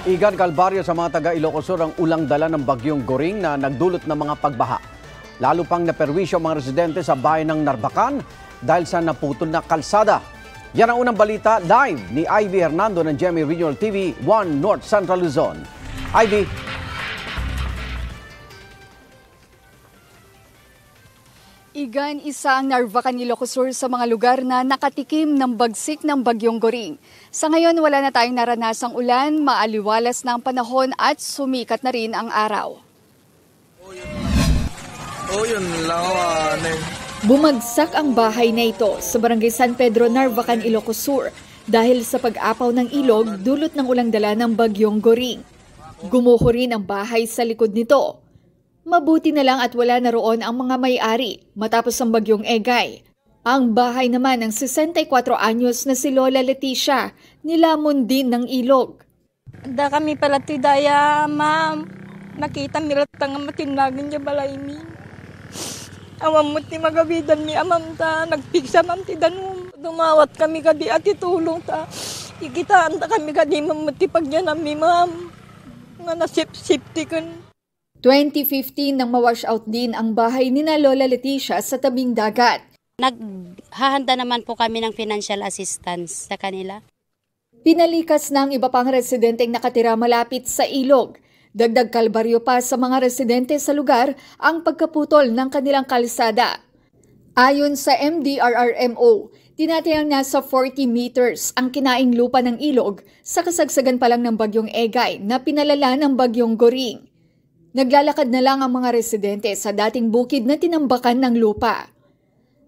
Igan kalbaryo sa mga taga Ilocos Sur ang ulang dala ng bagyong Goring na nagdulot ng mga pagbaha. Lalo pang naperwisyo ang mga residente sa bayan ng Narvacan dahil sa naputol na kalsada. Yan ang unang balita live ni Ivy Hernando ng GMA Regional TV 1 North Central Luzon. Ivy. Igan, isa ang Narvacan, Ilocos Sur sa mga lugar na nakatikim ng bagsik ng bagyong Goring. Sa ngayon, wala na tayong naranasang ulan, maaliwalas na ang panahon at sumikat na rin ang araw. Bumagsak ang bahay na ito sa Barangay San Pedro, Narvacan, Ilocos Sur dahil sa pag-apaw ng ilog dulot ng ulang dala ng bagyong Goring. Gumuho rin ang bahay sa likod nito. Mabuti na lang at wala na roon ang mga may-ari matapos ang bagyong Egay. Ang bahay naman ng 64 anyos na si Lola Leticia, nilamon din ng ilog. Da kami pala tidaya, ma'am. Nakita miratang matinagin niya balay mi. Awamot ni magabidan mi amam ta. Nagpigsa mam ti danum. Dumawat kami kadi at itulong ta. Ikitaan ta kami kadi mamuti pag niya nami, ma'am. Nga nasip-sipti kan. 2015 nang ma-wash out din ang bahay ni na Lola Leticia sa tabing dagat. Naghahanda naman po kami ng financial assistance sa kanila. Pinalikas ng iba pang residenteng nakatira malapit sa ilog. Dagdag kalbaryo pa sa mga residente sa lugar ang pagkaputol ng kanilang kalsada. Ayon sa MDRRMO, tinatayang nasa 40 meters ang kinaing lupa ng ilog sa kasagsagan pa lang ng bagyong Egay na pinalala ng bagyong Goring. Naglalakad na lang ang mga residente sa dating bukid na tinambakan ng lupa.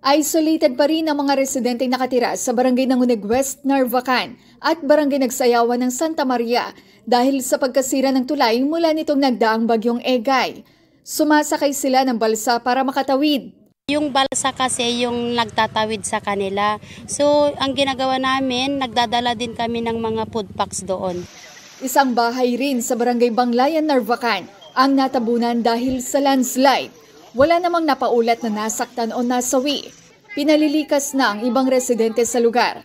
Isolated pa rin ang mga residente nakatira sa Barangay Nanguneg West, Narvacan at Barangay Nagsayawan ng Santa Maria dahil sa pagkasira ng tulay mula nitong nagdaang bagyong Egay. Sumasakay sila ng balsa para makatawid. Yung balsa kasi yung nagtatawid sa kanila. So ang ginagawa namin, nagdadala din kami ng mga food packs doon. Isang bahay rin sa Barangay Banglayan, Narvacan ang natabunan dahil sa landslide. Wala namang napaulat na nasaktan o nasawi. Pinalilikas na ang ibang residente sa lugar.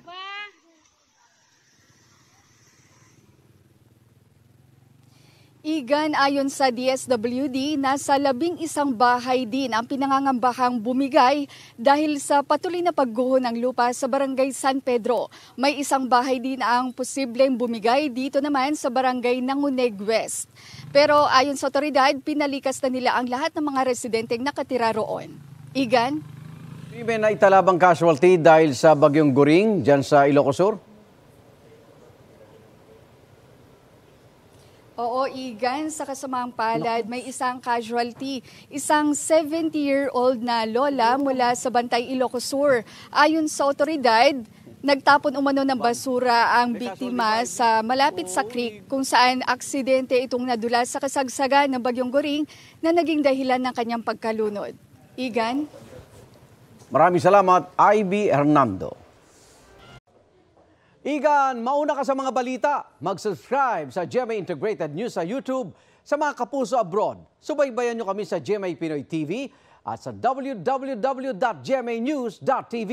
Igan, ayon sa DSWD, nasa 11 bahay din ang pinangangambahang bumigay dahil sa patuloy na pagguho ng lupa sa Barangay San Pedro. May isang bahay din ang posibleng bumigay dito naman sa Barangay Nanguneg West. Pero ayon sa otoridad, pinalikas na nila ang lahat ng mga residenteng nakatira roon. Igan? May naitalabang casualty dahil sa bagyong Goring dyan sa Ilocos Sur? Oo, Igan, sa kasamaang palad, may isang casualty, isang 70-year-old na lola mula sa Bantay, Ilocos Sur. Ayon sa otoridad, nagtapon umano ng basura ang biktima sa malapit sa creek kung saan aksidente itong nadulas sa kasagsagan ng bagyong Goring na naging dahilan ng kanyang pagkalunod. Igan? Maraming salamat, Ivy Hernando. Igan, mauna ka sa mga balita. Mag-subscribe sa GMA Integrated News sa YouTube. Sa mga kapuso abroad, subaybayan nyo kami sa GMA Pinoy TV at sa www.gmanews.tv.